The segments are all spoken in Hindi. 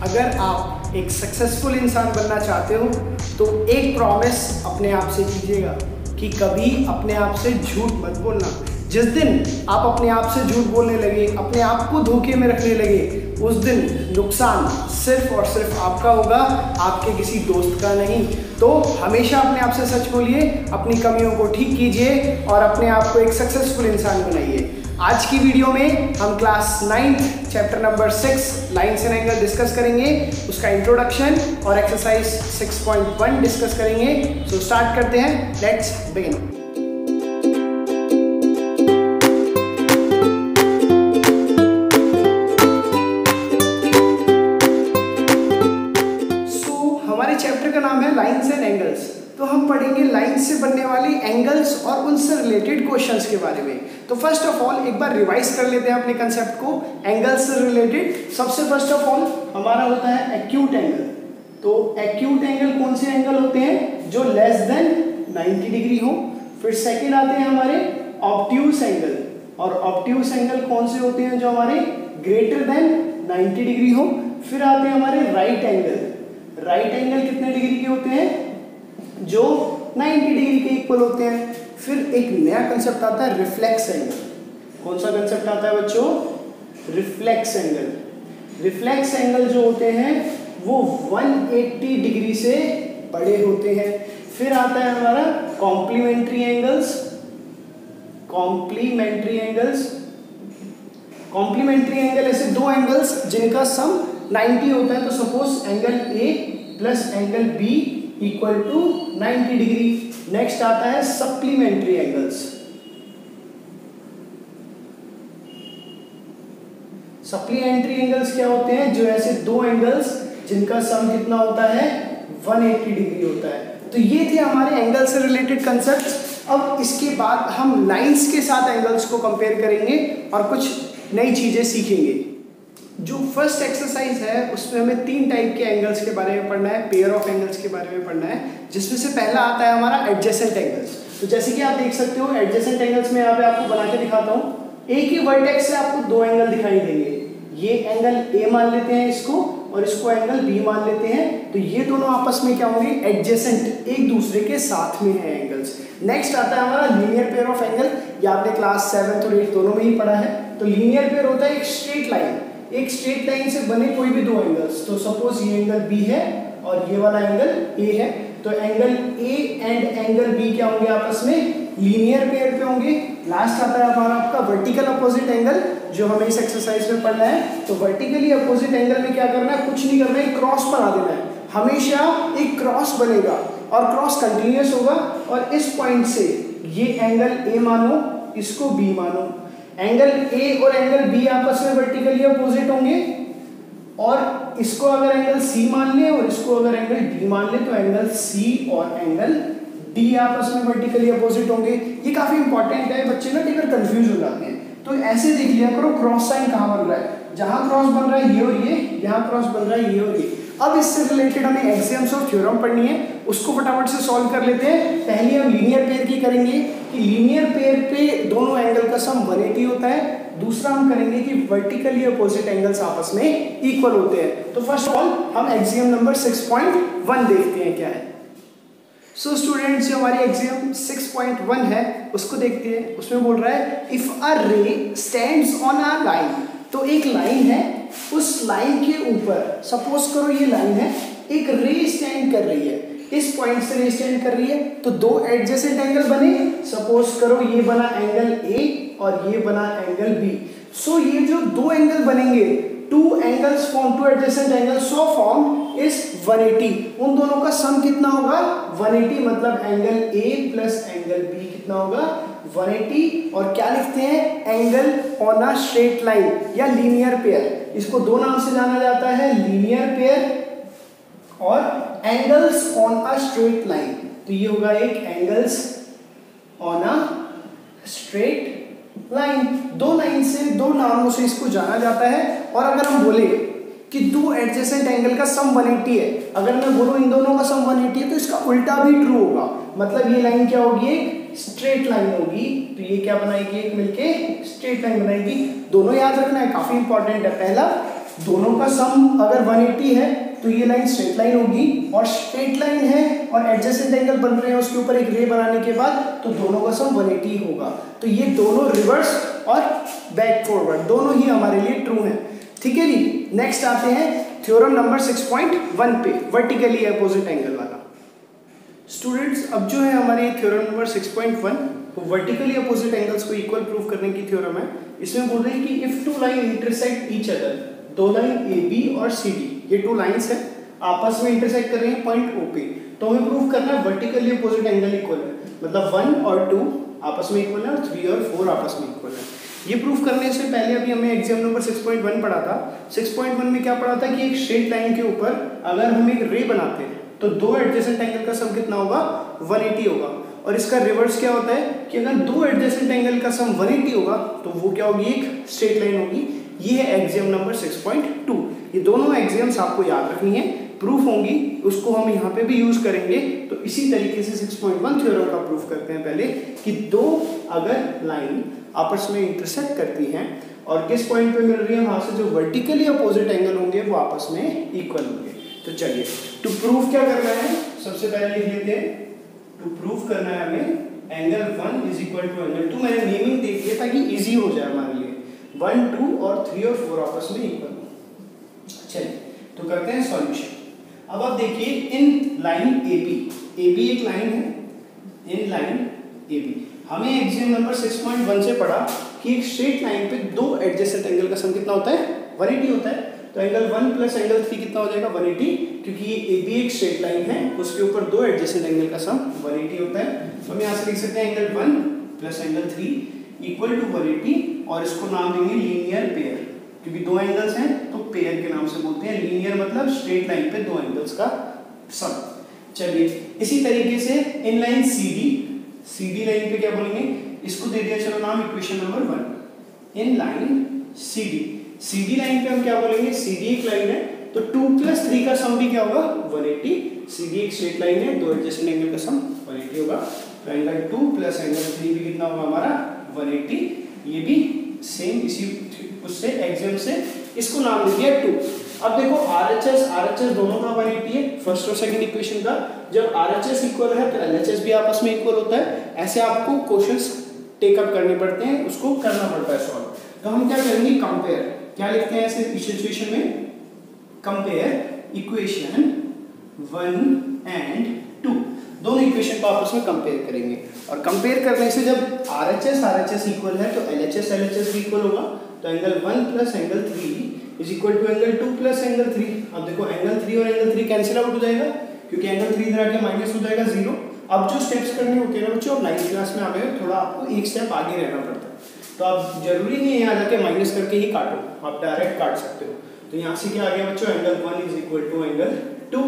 अगर आप एक सक्सेसफुल इंसान बनना चाहते हो तो एक प्रॉमिस अपने आप से कीजिएगा कि कभी अपने आप से झूठ मत बोलना। जिस दिन आप अपने आप से झूठ बोलने लगे, अपने आप को धोखे में रखने लगे, उस दिन नुकसान सिर्फ और सिर्फ आपका होगा, आपके किसी दोस्त का नहीं। तो हमेशा अपने आप से सच बोलिए, अपनी कमियों को ठीक कीजिए और अपने आप को एक सक्सेसफुल इंसान बनाइए। आज की वीडियो में हम class 9th chapter number 6 lines and angle discuss करेंगे, उसका इंट्रोडक्शन और एक्सरसाइज 6.1 डिस्कस करेंगे। सो स्टार्ट करते हैं, लेट्स बिगिन। चैप्टर का नाम है लाइन्स एंड एंगल्स। तो हम पढ़ेंगे लाइन्स से बनने वाली एंगल्स और उनसे रिलेटेड क्वेश्चंस के बारे में। तो फर्स्ट ऑफ ऑल एक बार रिवाइज कर लेते हैं अपने कंसेप्ट को एंगल्स से रिलेटेड। सबसे फर्स्ट ऑफ ऑल हमारा होता है एक्यूट एंगल। तो एक्यूट एंगल कौन से एंगल होते हैं? जो लेस देन 90 डिग्री हो। फिर सेकेंड आते हैं हमारे ऑब्ट्यूस एंगल, और ऑब्ट्यूस एंगल कौन से होते हैं? जो हमारे ग्रेटर देन 90 डिग्री हो। फिर आते हैं हमारे राइट एंगल। राइट एंगल कितने डिग्री के होते हैं? जो 90 डिग्री के इक्वल होते हैं। फिर एक नया कंसेप्ट आता है रिफ्लेक्स एंगल। कौन सा कंसेप्ट आता है बच्चों? Reflex angle. रिफ्लेक्स एंगल जो होते हैं वो 180 डिग्री से बड़े होते हैं। फिर आता है हमारा complementary angles. Complementary angles, complementary angle ऐसे दो एंगल्स जिनका सम 90 होता है। तो suppose angle A plus angle B equal to 90 degree. Next आता है सप्लीमेंट्री एंगल्स। सप्लीमेंट्री एंगल्स क्या होते हैं? जो ऐसे दो एंगल्स जिनका सम कितना होता है? 180 डिग्री होता है। तो ये थे हमारे एंगल से रिलेटेड कंसेप्ट्स। अब इसके बाद हम लाइंस के साथ एंगल्स को कंपेयर करेंगे और कुछ नई चीजें सीखेंगे। जो फर्स्ट एक्सरसाइज है उसमें हमें 3 टाइप के एंगल्स के बारे में पढ़ना है, पेयर ऑफ एंगल्स के बारे में पढ़ना है, जिसमें से पहला आता है हमारा एडजेसेंट एंगल्स। तो जैसे कि आप देख सकते हो एडजेसेंट एंगल्स में यहाँ पे आपको बना के दिखाता हूँ। एक ही वर्टेक्स से आपको दो एंगल दिखाई देंगे। ये एंगल ए मान लेते हैं इसको, और इसको एंगल बी मान लेते हैं। तो ये दोनों आपस में क्या होंगे? एडजेसेंट, एक दूसरे के साथ में है एंगल्स। नेक्स्ट आता है हमारा लीनियर पेयर ऑफ एंगल। ये आपने क्लास 7th और 8th दोनों में ही पढ़ा है। तो लीनियर पेयर होता है एक स्ट्रेट लाइन, एक स्ट्रेट लाइन से बने कोई भी दो एंगल्स। तो सपोज ये एंगल बी है और ये वाला एंगल ए है। तो angle A and angle B क्या होंगे? आपस में लीनियर पेयर पे होंगे। लास्ट आता है हमारा आपका वर्टिकल अपोजिट एंगल, जो हमें इस एक्सरसाइज में पढ़ना है। तो वर्टिकली अपोजिट एंगल में क्या करना है? कुछ नहीं करना है, क्रॉस बना देना है। हमेशा एक क्रॉस बनेगा और क्रॉस कंटिन्यूअस होगा। और इस पॉइंट से ये एंगल ए मानो, इसको बी मानो। एंगल ए और एंगल बी आपस में वर्टिकली अपोजिट होंगे, और इसको अगर एंगल सी मान ले और इसको अगर एंगल डी मान ले तो एंगल सी और एंगल डी आपस में वर्टिकली अपोजिट होंगे। ये काफी इंपॉर्टेंट है, बच्चे ना कई बार कंफ्यूज हो जाते हैं। तो ऐसे देख लिया करो क्रॉस साइन कहाँ बन रहा है। जहां क्रॉस बन रहा है ये और ये, यहाँ क्रॉस बन रहा है ये और ये। अब इससे रिलेटेड हमें एक्सियम्स और थ्योरम पढ़नी है, उसको फटाफट से सॉल्व कर लेते हैं। पहले हम लीनियर पेयर की करेंगे कि लीनियर पेयर पे दोनों एंगल का सम 180 होता है। दूसरा हम करेंगे कि वर्टिकली अपोजिट एंगल्स आपस में इक्वल होते हैं। तो फर्स्ट ऑफ ऑल हम एक्सियम नंबर 6.1 देखते हैं क्या है। सो स्टूडेंट्स, जो हमारी एक्सियम 6.1 है उसको देखते हैं। उसमें बोल रहा है इफ अ रे स्टैंड्स ऑन अ लाइन। तो एक लाइन है, उस लाइन के ऊपर सपोज करो ये लाइन है, एक रे स्टैंड कर रही है, इस पॉइंट से रे स्टैंड कर रही है। तो दो एडजेसेंट एंगल बने। सपोज करो ये बना एंगल ए और ये बना एंगल बी। सो ये जो दो एंगल बनेंगे, two angles form, two adjacent angle so form is 180। उन दोनों का सम कितना होगा? 180। मतलब angle A plus angle B कितना होगा? 180। और क्या लिखते हैं? Angle on a straight line या लीनियर पेयर। इसको दो नाम से जाना जाता है, लीनियर पेयर और angles on a straight line. तो ये होगा एक angles on a straight line. दो लाइन से, दो नामों से इसको जाना जाता है। और अगर हम बोले कि दो एडजेसेंट एंगल का सम 180 है, अगर मैं बोलूं इन दोनों का सम 180 है, तो इसका उल्टा भी ट्रू होगा। मतलब ये लाइन क्या होगी? एक स्ट्रेट लाइन होगी। तो ये क्या बनाएगी? एक मिलके स्ट्रेट लाइन बनाएगी। दोनों याद रखना है, काफी इंपॉर्टेंट है। पहला दोनों का सम अगर 180 है तो ये लाइन स्ट्रेट लाइन होगी, और स्ट्रेट लाइन है और एडजेसेंट एंगल बन रहे हैं उसके ऊपर एक रे बनाने के बाद, तो दोनों का सम 180 होगा। तो ये दोनों रिवर्स और बैक फॉरवर्ड दोनों ही हमारे लिए ट्रू हैं। ठीक है जी। नेक्स्ट आते हैं थ्योरम नंबर 6.1 पे, वर्टिकली अपोजिट एंगल वाला। स्टूडेंट्स अब जो है हमारे थ्योरम नंबर 6.1 वो वर्टिकली अपोजिट एंगल्स को इक्वल प्रूव करने की थ्योरम है। इसमें बोल रहे हैं कि if two line intersect each other, दो लाइन AB और CD, ये टू लाइंस है आपस में इंटरसेक्ट कर रही हैं पॉइंट O पे, तो हमें प्रूव करना है वर्टिकली अपोजिट एंगल इक्वल है, मतलब 1 और 2 आपस में इक्वल है और 3 और 4 आपस में इक्वल है। ये प्रूफ करने से पहले अभी हमें एग्जाम नंबर 6.1 पढ़ा था। 6.1 में क्या पढ़ा था कि एक स्ट्रेट लाइन के ऊपर अगर हम एक रे बनाते हैं तो दो एडजेसेंट एंगल का सम कितना होगा, 180 होगा। और इसका रिवर्स क्या होता है कि अगर दो एडजेसेंट एंगल का सम 180 होगा तो वो क्या होगी, एक स्ट्रेट लाइन होगी। ये है एग्जाम नंबर 6.2। ये दोनों एग्जाम्स आपको याद रखनी है, प्रूफ होंगी, उसको हम यहाँ पे भी यूज करेंगे। तो इसी तरीके से 6.1 थ्योरम का प्रूफ करते हैं पहले कि दो अगर लाइन आपस में इंटरसेक्ट करती हैं और किस पॉइंट पे मिल रही है, वहां से जो वर्टिकली अपोजिट एंगल होंगे वो आपस में इक्वल होंगे। तो चलिए टू प्रूफ क्या करना है, सबसे पहले लिख लेते हैं टू प्रूफ करना है हमें angle 1 is equal to angle 2। मैंने नेमिंग दे दी है ताकि इजी हो जाए हमारे लिए, 1, 2 और 3 और 4 आपस में इक्वल हो। चलिए तो करते हैं सॉल्यूशन। अब आप देखिए इन लाइन AB एक लाइन है, इन लाइन AB हमें एग्जाम नंबर 6.1 से पढ़ा कि एक स्ट्रेट लाइन पे दो एडजेसेंट एंगल का सम कितना होता है, 180 होता है। तो एंगल 1 प्लस एंगल 3 कितना हो जाएगा, 180, क्योंकि ये AB एक स्ट्रेट लाइन है उसके ऊपर दो एडजेसेंट एंगल का सम 180 होता है। तो हम यहाँ से लिख सकते हैं angle 1 plus angle 3 equal to 180, और इसको नाम देंगे लीनियर पेयर, क्योंकि दो एंगल्स हैं तो पेयर के नाम से बोलते हैं। लीनियर मतलब स्ट्रेट लाइन पे दो एंगल्स का सम। चलिए इसी तरीके से इन लाइन CD लाइन पे क्या बोलेंगे, इसको दे दिया चलो नाम equation number 1। In line CD line पे हम क्या बोलेंगे, CD एक लाइन है तो 2 प्लस 3 का सम भी क्या होगा, 180। CD एक स्ट्रेट लाइन है, दो एडजेसेंट एंगल का सम 180 होगा। तो एंगल 2 प्लस एंगल 3 भी कितना होगा हमारा, 180। ये भी सेम इसी उससे एग्जाम से इसको नाम दे दिया 2। अब देखो RHS दोनों का 180 है, फर्स्ट और सेकंड इक्वेशन का। जब RHS इक्वल है तो LHS भी आपस में इक्वल होता है। ऐसे आपको क्वेश्चंस टेकअप करने पड़ते हैं, उसको करना पड़ता है सॉल्व। तो हम क्या करेंगे, कंपेयर, क्या लिखते हैं ऐसे इस सिचुएशन में, कंपेयर इक्वेशन 1 एंड 2, दोनों इक्वेशन को आपस में कंपेयर करेंगे। और कंपेयर करने से जब RHS इक्वल है तो LHS भी इक्वल होगा। तो angle 1 plus angle 3 is equal to angle 2 plus angle 3। अब देखो एंगल 3 और एंगल 3 कैंसिल आउट हो जाएगा, क्योंकि एंगल 3 इधर आके माइनस हो जाएगा 0। अब जो स्टेप्स करने होते हैं ना बच्चों, 9th क्लास में आ गए, थोड़ा आपको एक स्टेप आगे रहना पड़ता है। तो आप जरूरी नहीं है यहाँ जाके माइनस करके ही काटो, आप डायरेक्ट काट सकते हो। तो यहाँ से क्या आ गया बच्चों, angle 1 is equal to angle 2।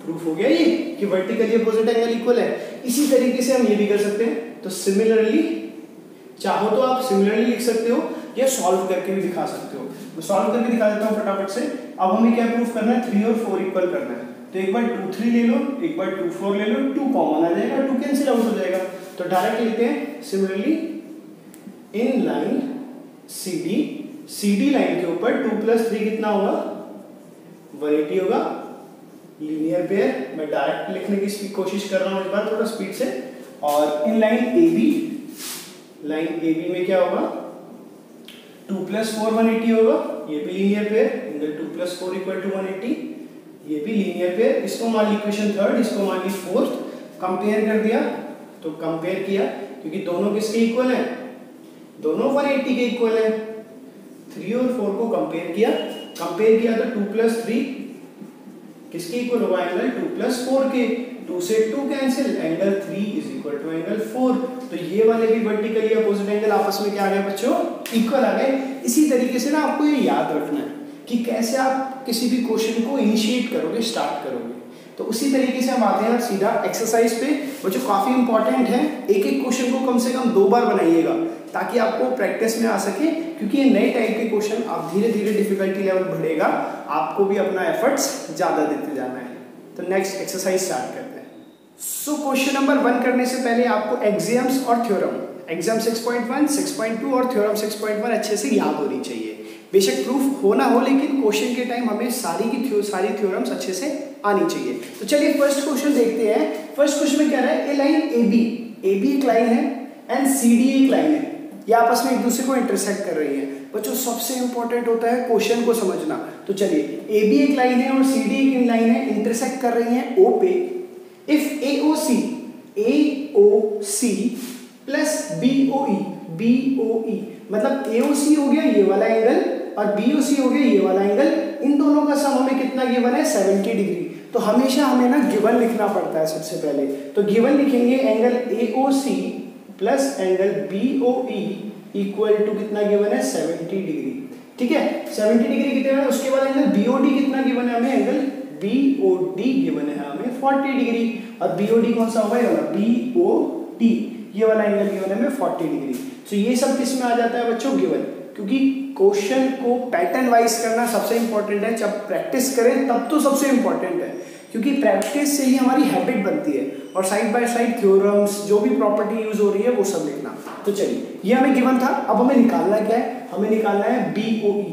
Proof हो गया ये कि वर्टिकली अपोजिट एंगल इक्वल है। इसी तरीके से हम ये भी कर सकते हैं। तो सिमिलरली चाहो तो आप सिमिलरली लिख सकते हो या सॉल्व करके भी दिखा सकते हो। मैं सॉल्व करके दिखा देता हूँ फटाफट से। अब हमें क्या प्रूफ करना है, 3 और 4 इक्वल करना है। तो एक बार 2 3 ले लो, एक बार 2 4 ले लो, 2 कॉमन आ जाएगा, 2 कैंसिल आउट हो जाएगा। तो डायरेक्ट लेते हैं similarly in line CD line के ऊपर 2 प्लस 3 कितना होगा, 180 होगा। लीनियर पेयर मैं डायरेक्ट लिखने की कोशिश कर रहा हूँ इस बार थोड़ा स्पीड से। और इन लाइन AB में क्या होगा, 2 प्लस 4 180 होगा, ये भी linear pair. Angle 2 plus 4 equal to 180, ये भी लीनियर पेयर। इसको मान ली इक्वेशन 3, इसको मान ली 4th। कंपेयर कर दिया, तो कंपेयर किया क्योंकि दोनों किसके इक्वल हैं, दोनों 180 के इक्वल हैं। 3 और 4 को कंपेयर किया तो 2 प्लस 3 किसके इक्वल होगा, एंगल 2 प्लस 4 के। 2 से 2 cancel, angle 3 is equal to angle 4। तो ये वाले भी वर्टिकली अपोजिट एंगल आपस में क्या आ गए बच्चों, इक्वल आ गए। इसी तरीके से ना आपको ये याद रखना है कि कैसे आप किसी भी क्वेश्चन को इनिशिएट करोगे, स्टार्ट करोगे। तो उसी तरीके से हम आते हैं सीधा एक्सरसाइज पे। बच्चों काफी इंपॉर्टेंट है, एक क्वेश्चन को कम से कम 2 बार बनाइएगा ताकि आपको प्रैक्टिस में आ सके, क्योंकि ये नए टाइप के क्वेश्चन आप धीरे धीरे डिफिकल्टी लेवल बढ़ेगा, आपको भी अपना एफर्ट्स ज्यादा देते जाना है। तो नेक्स्ट एक्सरसाइज स्टार्ट करते हैं। सो क्वेश्चन नंबर 1 करने से पहले आपको एग्जाम्स और थ्योरम, एग्जाम 6.1, 6.2 और थ्योरम 6.1 अच्छे से याद होनी चाहिए। बेशक प्रूफ हो ना हो, लेकिन क्वेश्चन के टाइम हमें सारी थ्योरम्स अच्छे से आनी चाहिए। तो चलिए फर्स्ट क्वेश्चन देखते हैं। फर्स्ट क्वेश्चन में क्या रहा है, ए लाइन ए बी एक लाइन है एंड सी डी एक लाइन है, ये आपस में एक दूसरे को इंटरसेक्ट कर रही है। बच्चों सबसे इंपॉर्टेंट होता है क्वेश्चन को समझना। तो चलिए ए बी एक लाइन है और सी डी एक लाइन है, इंटरसेक्ट कर रही है ओ पे। इफ AOC प्लस BOE, मतलब AOC हो गया ये वाला एंगल और BOC हो गया ये वाला एंगल, इन दोनों का सम हमें कितना गिवन है, 70 डिग्री। तो हमेशा हमें ना गिवन लिखना पड़ता है सबसे पहले। तो गिवन लिखेंगे angle AOC plus angle BOE equal to कितना गिवन है, 70 डिग्री। ठीक है, 70 डिग्री कितना है। उसके बाद एंगल BOD कितना गिवन है हमें, एंगल BOD गिवन है हमें 40 डिग्री। और BOD कौन सा होगा, ये वाला BOD, ये वाला एंगल गिवन है हमें 40 डिग्री। तो ये सब किस में आ जाता है बच्चों, गिवन। क्योंकि क्वेश्चन को पैटर्न वाइज करना सबसे इंपॉर्टेंट है। जब प्रैक्टिस करें तब तो सबसे इंपॉर्टेंट है, क्योंकि प्रैक्टिस से ही हमारी हैबिट बनती है। और साइड बाय साइड थ्योरम्स, जो भी प्रॉपर्टी यूज हो रही है वो सब लिखना। तो चलिए ये हमें गिवन था। अब हमें निकालना क्या है, हमें निकालना है BOE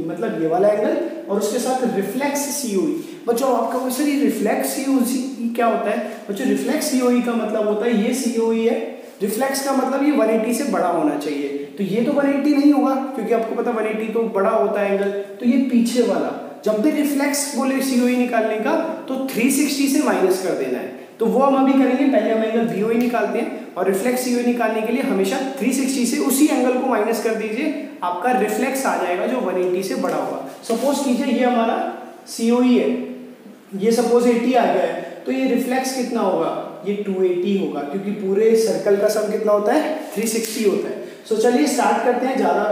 मतलब ये वाला एंगल और उसके साथ रिफ्लेक्स COE। बच्चों आपका क्वेश्चन ये रिफ्लेक्स COE क्या होता है, बच्चों रिफ्लेक्स COE का मतलब होता है ये COE है, रिफ्लेक्स का मतलब ये 180 से बड़ा होना चाहिए। तो ये तो 180 नहीं होगा, क्योंकि आपको पता 180 तो बड़ा होता है एंगल। तो ये पीछे वाला, जब भी रिफ्लेक्स बोले COE निकालने का तो 360 से माइनस कर देना है। तो वो हम अभी करेंगे। पहले हम एंगल BOE निकालते हैं और रिफ्लेक्स COE निकालने के लिए हमेशा 360 से उसी एंगल को माइनस कर दीजिए, आपका रिफ्लेक्स आ जाएगा जो 180 से बड़ा होगा। सपोज कीजिए ये हमारा COE है, ये सपोज 80 आ गया है, तो ये रिफ्लेक्स कितना होगा, ये 280 होगा, क्योंकि पूरे सर्कल का सम कितना होता है, 360 होता है। सो चलिए स्टार्ट करते हैं, ज्यादा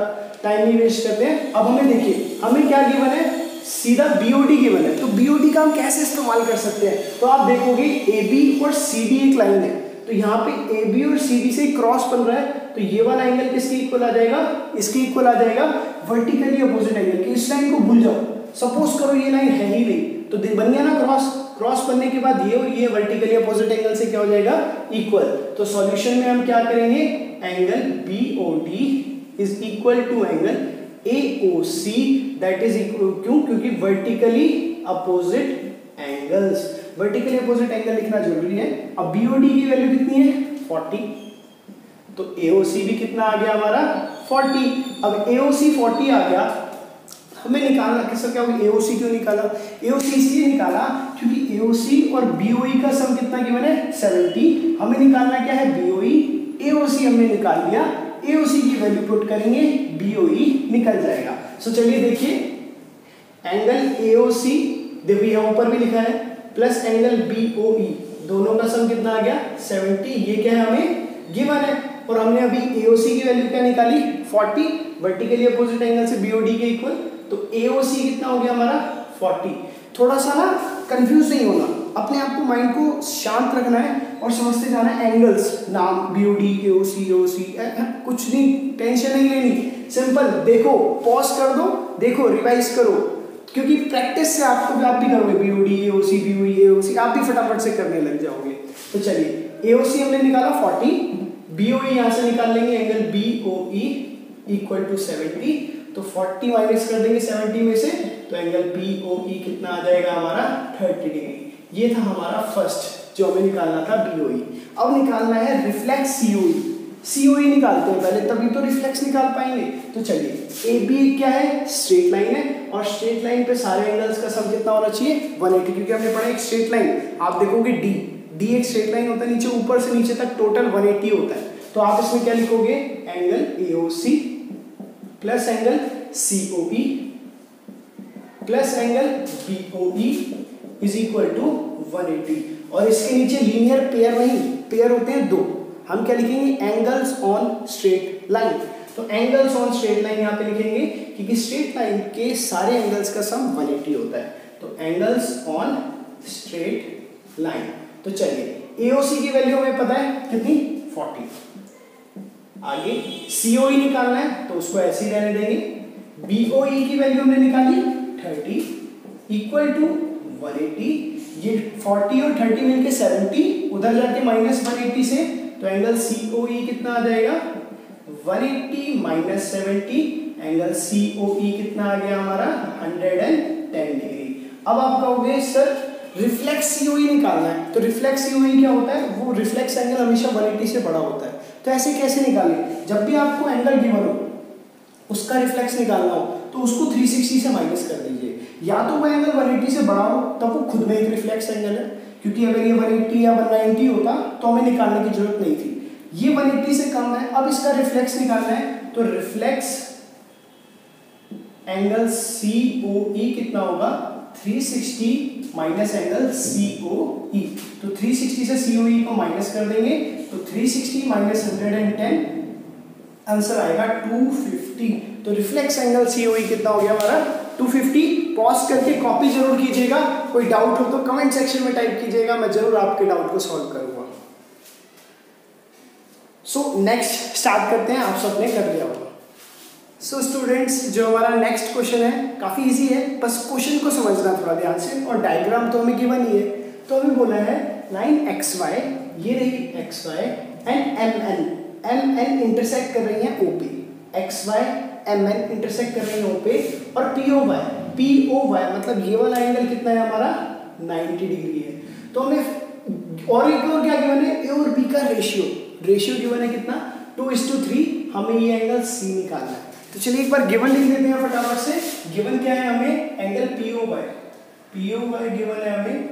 टाइम नहीं वेस्ट करते हैं। अब हमें देखिए हमें क्या गिवन है, सीधा BOD गिवन है। तो BOD का हम कैसे इस्तेमाल कर सकते हैं, तो आप देखोगे AB और CD एक लाइन है, तो यहाँ पे AB और CD से क्रॉस बन रहा है, तो ये वाला एंगल किसके इक्वल आ जाएगा, इसके इक्वल आ जाएगा वर्टिकली अपोजिट एंगल। इस लाइन को भूल जाओ, सपोज करो ये लाइन है ही नहीं, तो बन गया ना क्रॉस बनने के बाद ये और ये वर्टिकली अपोजिट एंगल से क्या हो जाएगा, इक्वल। तो सॉल्यूशन में हम क्या करेंगे, angle BOD is equal to angle AOC, that is equal, क्योंकि vertically opposite angles, vertically opposite angle लिखना जरूरी है। अब BOD की वैल्यू कितनी है, 40, तो AOC भी कितना आ गया हमारा, 40। अब AOC 40 आ गया, हमें निकालना किसका, क्या होगा, AOC क्यों निकाला, AOC इसलिए निकाला क्योंकि AOC और BOE का सम कितना गिवन है, 70। हमें निकालना क्या है, BOE। AOC हमने निकाल लिया, AOC की वैल्यू पुट करेंगे, BOE निकल जाएगा। सो चलिए देखिए एंगल AOC, देखो यहाँ ऊपर भी लिखा है, प्लस एंगल BOE, दोनों का सम कितना आ गया, 70। ये क्या है, हमें गिवन है। और हमने अभी AOC की वैल्यू क्या निकाली, 40, वर्टिकली अपोजिट एंगल से BOD के इक्वल, तो AOC कितना हो गया हमारा, 40। थोड़ा सा ना कंफ्यूज नहीं होना, अपने आप को, माइंड को शांत रखना है और समझते जाना है एंगल्स, नाम BOD AOC कुछ नहीं, टेंशन नहीं लेनी, सिंपल देखो, पॉज कर दो, देखो, रिवाइज करो, क्योंकि प्रैक्टिस से आप भी करोगे BOD AOC BOE AOC, आप भी फटाफट से करने लग जाओगे। तो चलिए AOC हमने निकाला 40, BOE यहाँ से निकाल लेंगे, एंगल BOE इक्वल टू 70, तो 40 माइनस कर देंगे 70 में से, तो एंगल BOE कितना आ जाएगा हमारा, 30 डिग्री। ये था हमारा फर्स्ट जो हमें निकालना था, BOE। अब निकालना है रिफ्लेक्स COE निकालते हैं पहले, तभी तो रिफ्लेक्स निकाल पाएंगे। तो चलिए AB क्या है, स्ट्रेट लाइन है, और स्ट्रेट लाइन पे सारे एंगल्स का सम कितना होना चाहिए, 180, क्योंकि हमने पढ़ा एक स्ट्रेट लाइन, आप देखोगे D एक स्ट्रेट लाइन होता है, नीचे ऊपर से नीचे तक टोटल 180 होता है। तो आप इसमें क्या लिखोगे, angle AOC plus angle COE plus angle BOE is equal to 180। और इसके नीचे लीनियर पेयर नहीं, पेयर होते हैं दो, हम क्या लिखेंगे, एंगल्स ऑन स्ट्रेट लाइन। तो एंगल्स ऑन स्ट्रेट लाइन यहाँ पे लिखेंगे, क्योंकि स्ट्रेट लाइन के सारे एंगल्स का सम 180 होता है। तो एंगल्स ऑन स्ट्रेट लाइन। तो चलिए AOC की वैल्यू हमें पता है कितनी, 40। आगे COE निकालना है, तो उसको ऐसे ही रहने देंगे। BOE की वैल्यू हमने निकाली 30 इक्वल टू 180, ये 40 और 30 मिलके 70, उधर जाके माइनस 180 से, तो एंगल COE कितना आ जाएगा, 180 माइनस 70, एंगल COE कितना आ गया हमारा 110 डिग्री। अब आप कहोगे सर रिफ्लेक्स COE निकालना है, तो रिफ्लेक्स COE क्या होता है, वो रिफ्लेक्स एंगल हमेशा 180 से बड़ा होता है। तो ऐसे कैसे निकालें, जब भी आपको एंगल गिवन हो उसका रिफ्लेक्स निकालना हो तो उसको 360 से माइनस कर दीजिए, या तो वो एंगल 180 से बड़ा हो तब वो खुद में एक रिफ्लेक्स एंगल है, क्योंकि अगर ये 180 या 190 होता तो हमें निकालने की जरूरत नहीं थी, ये 180 से कम है। अब इसका रिफ्लेक्स निकालना है तो रिफ्लेक्स एंगल COE कितना होगा 360 माइनस एंगल COE, तो 360 से COE को माइनस कर देंगे तो 360 माइनस 110 आंसर आएगा 250। तो रिफ्लेक्स एंगल COE कितना हो गया हमारा 250। पॉज करके कॉपी जरूर कीजिएगा, कोई डाउट हो तो कमेंट सेक्शन में टाइप कीजिएगा, मैं जरूर आपके डाउट को सॉल्व करूंगा। सो नेक्स्ट स्टार्ट करते हैं, आप सबने कर लिया होगा। सो स्टूडेंट्स जो हमारा नेक्स्ट क्वेश्चन है काफी इजी है, बस क्वेश्चन को समझना थोड़ा ध्यान से, और डायग्राम तो हमें गिवन ही है। तो हमें बोला है लाइन XY, ये रही XY एंड MN इंटरसेक्ट कर रही है OP, XY MN इंटरसेक्ट कर रही है OP, और POY मतलब ये वाला एंगल कितना है हमारा 90 डिग्री है। तो हमें और एक और क्या गिवन है, A और B का रेशियो गिवन है कितना 2:3, हमें ये एंगल C निकालना है। तो चलिए एक बार गिवन लिख देते हैं फटाफट से। गिवन क्या है हमें, एंगल POY गिवन है हमें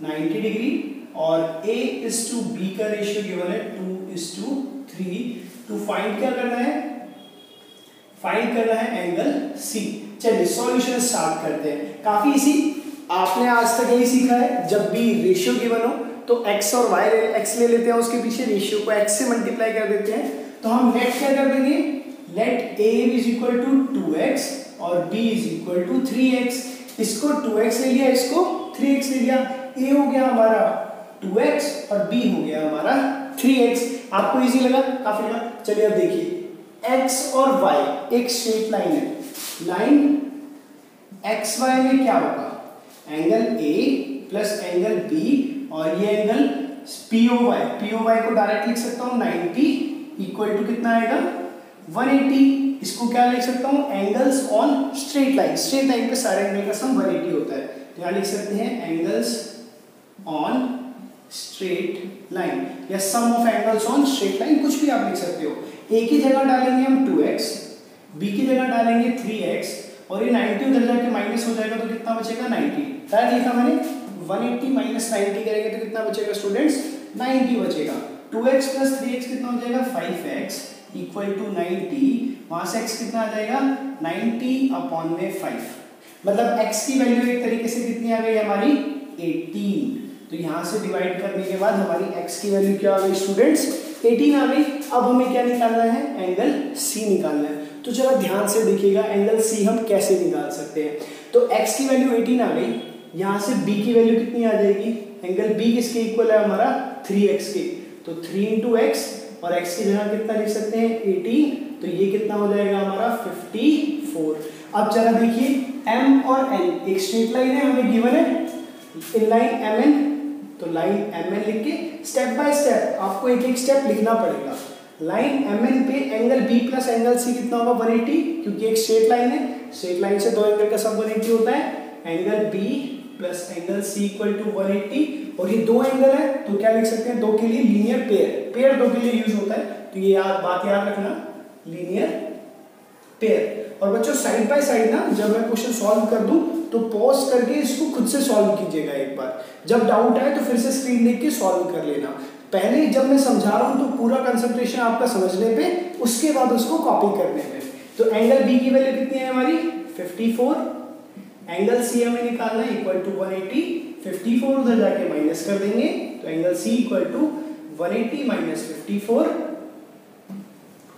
90 डिग्री, और A:B का रेशियो गिवन है 2:3। तो फाइंड क्या करना है, फाइंड करना है एंगल C। चलिए सॉल्यूशन स्टार्ट करते हैं, काफी इजी, आपने आज तक यही सीखा है, जब भी रेशियो गिवन हो तो x और y x ले लेते हैं, उसके पीछे रेशियो को x से मल्टीप्लाई कर देते हैं। तो हम लेट क्या कर देंगे, let A is equal to 2x और B is equal to 3x। इसको 2x ले लिया, इसको 3x ले लिया, A हो गया हमारा 2x और B हो गया हमारा 3x। आपको इजी लगा, काफी लगा। चलिए अब देखिए x और y एक स्ट्रेट लाइन है, लाइन XY में क्या होगा, angle A plus angle B, और ये एंगल POY को डायरेक्ट लिख सकता हूँ 90 इक्वल टू कितना आएगा 180। इसको क्या लिख सकता हूँ, एंगल्स ऑन स्ट्रेट लाइन पे सारे एंगल का सम 180 होता है, तो यहाँ लिख सकते हैं एंगल्स ऑन स्ट्रेट लाइन या sum of angles on straight line, कुछ भी आप लिख सकते हो। A की जगह डालेंगे हम 2x, B की जगह डालेंगे 3x, और ये 90 उधर जाके माइनस हो जाएगा तो कितना बचेगा 90। क्या लिखा मैंने 180 माइनस 90 करेंगे तो कितना बचेगा स्टूडेंट्स 90 बचेगा। 2x प्लस 3x कितना हो जाएगा 5x इक्वल टू 90, वहां से x कितना आ जाएगा 90/5, मतलब x की वैल्यू एक तरीके से कितनी आ गई हमारी 18। तो यहाँ से डिवाइड करने के बाद हमारी x की वैल्यू क्या आ गई स्टूडेंट्स 18 आ गई। अब हमें क्या निकालना है, एंगल C निकालना है। तो जरा ध्यान से देखिएगा एंगल C हम कैसे निकाल सकते हैं। तो x की वैल्यू 18 आ गई, यहाँ से B की वैल्यू कितनी आ जाएगी, एंगल B किसके इक्वल है हमारा 3x के, तो 3 × x, और x की जगह कितना लिख सकते हैं 18, तो ये कितना हो जाएगा हमारा 54। अब जरा देखिए M और N एक स्ट्रेट लाइन है, हमें गिवन है इन लाइन MN, तो लाइन MN लिख के स्टेप बाय स्टेप आपको एक एक स्टेप लिखना पड़ेगा। लाइन MN पे angle B plus angle C कितना होगा 180, क्योंकि एक स्ट्रेट लाइन है, स्ट्रेट लाइन से दो एंगल का सम 180 होता है। Angle B plus angle C equal to 180, और ये दो एंगल है तो क्या लिख सकते हैं, दो के लिए लीनियर पेयर दो के लिए यूज होता है, तो ये बात याद रखना लीनियर पेयर। और बच्चों साइड बाय साइड ना जब मैं क्वेश्चन सॉल्व कर दूं तो पॉज करके इसको खुद से सॉल्व कीजिएगा एक बार, जब डाउट आए तो फिर से स्क्रीन देख के सॉल्व कर लेना। पहले जब मैं समझा रहा हूं तो पूरा कंसंट्रेशन आपका समझने पे, उसके बाद उसको कॉपी करने पे। तो एंगल B की वैल्यू कितनी है हमारी 54, एंगल C हमें निकालना है इक्वल टू 180, 54 उधर जाके माइनस कर देंगे तो angle C equal to 180 minus 54,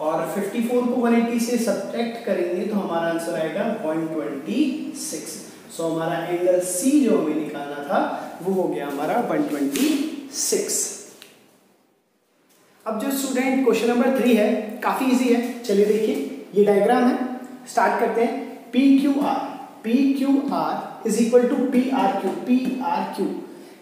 और 54 को 180 से सब्ट्रैक्ट करेंगे तो हमारा आंसर आएगा 126। सो हमारा एंगल C जो हमें निकालना था वो हो गया हमारा 126। अब जो स्टूडेंट क्वेश्चन नंबर 3 है काफी इजी है, चलिए देखिए ये डायग्राम है, स्टार्ट करते हैं। PQR is equal to PRQ।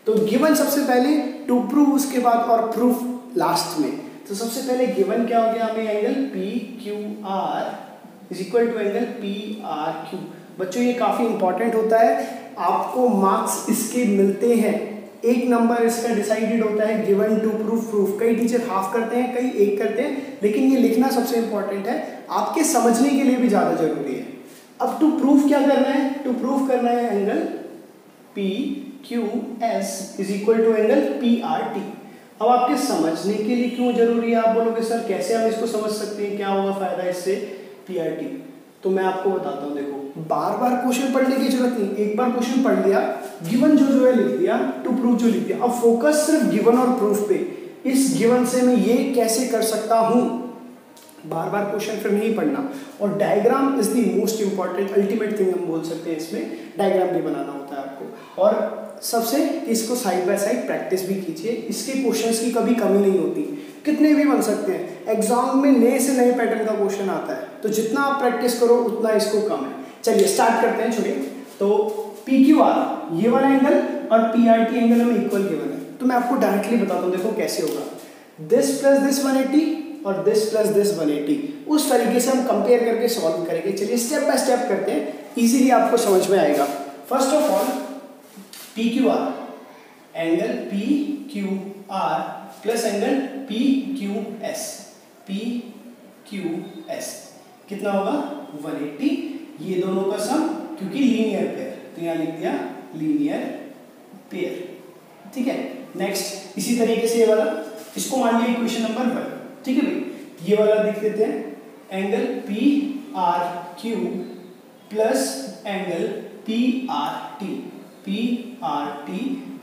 तो गिवन सबसे पहले, टू प्रूव उसके बाद, और प्रूफ लास्ट में। तो सबसे पहले गिवन क्या हो गया हमें, angle PQR is equal to angle PRQ। बच्चों ये काफ़ी इंपॉर्टेंट होता है, आपको मार्क्स इसके मिलते हैं, एक नंबर इसका डिसाइडेड होता है गिवन टू प्रूफ। कई टीचर हाफ करते हैं, कई एक करते हैं, लेकिन ये लिखना सबसे इंपॉर्टेंट है, आपके समझने के लिए भी ज़्यादा जरूरी है। अब टू प्रूफ क्या करना है, टू प्रूफ करना है angle PQS is equal to angle PRT। अब आपके समझने के लिए क्यों जरूरी है, आप बोलोगे सर कैसे हम इसको समझ सकते हैं, क्या होगा फायदा इससे PRT, तो मैं आपको बताता हूँ। देखो बार बार क्वेश्चन पढ़ने की जरूरत नहीं, एक बार क्वेश्चन पढ़ लिया, गिवन जो है लिख दिया, टू प्रूफ जो लिख दिया, अब फोकस सिर्फ गिवन और प्रूफ पे, इस गिवन से मैं ये कैसे कर सकता हूँ, बार बार क्वेश्चन फिर नहीं पढ़ना। और diagram is the most important ultimate thing हम बोल सकते हैं, इसमें डायग्राम भी बनाना होता है आपको। और सबसे इसको साइड बाय साइड प्रैक्टिस भी कीजिए, इसके क्वेश्चंस की कभी कमी नहीं होती, कितने भी बन सकते हैं, एग्जाम में नए से नए पैटर्न का क्वेश्चन आता है, तो जितना आप प्रैक्टिस करो उतना इसको कम है। चलिए स्टार्ट करते हैं। छोड़िए, तो PQR ये वाला एंगल और PRT एंगल हमें इक्वल गिवन है, तो मैं आपको डायरेक्टली बताता हूँ, देखो कैसे होगा, दिस प्लस दिस 180 और दिस प्लस दिस 180, उस तरीके से हम कंपेयर करके सॉल्व करेंगे। चलिए स्टेप बाय स्टेप करते हैं, इजीली आपको समझ में आएगा। First of all PQR angle PQR plus angle PQS कितना होगा 180, ये दोनों का सम, क्योंकि लीनियर पेयर, तो यहाँ लिख दिया लीनियर पेयर, ठीक है। नेक्स्ट इसी तरीके से ये वाला, इसको मान लिया इक्वेशन नंबर 1, ठीक है भाई, ये वाला लिख देते हैं angle PRQ plus angle PRT,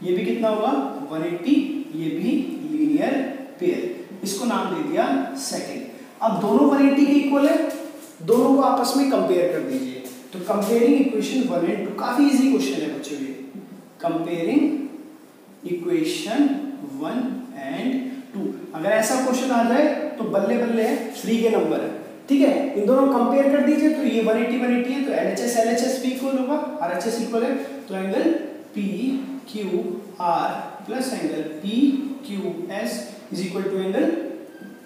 ये भी कितना होगा 180, ये भी लीनियर पेयर, इसको नाम दे दिया सेकंड। अब दोनों 180 के इक्वल है, दोनों को आपस में कंपेयर कर दीजिए, तो कंपेयरिंग इक्वेशन 1 and 2, काफी इजी क्वेश्चन है बच्चों ये, कंपेयरिंग इक्वेशन 1 and 2, अगर ऐसा क्वेश्चन आ जाए तो बल्ले बल्ले है, 3 के नंबर है, ठीक है। इन दोनों कंपेयर कर दीजिए, तो ये 180 है, तो LHS भी इक्वल होगा, RHS इक्वल है, तो angle PQR plus angle PQS is equal to angle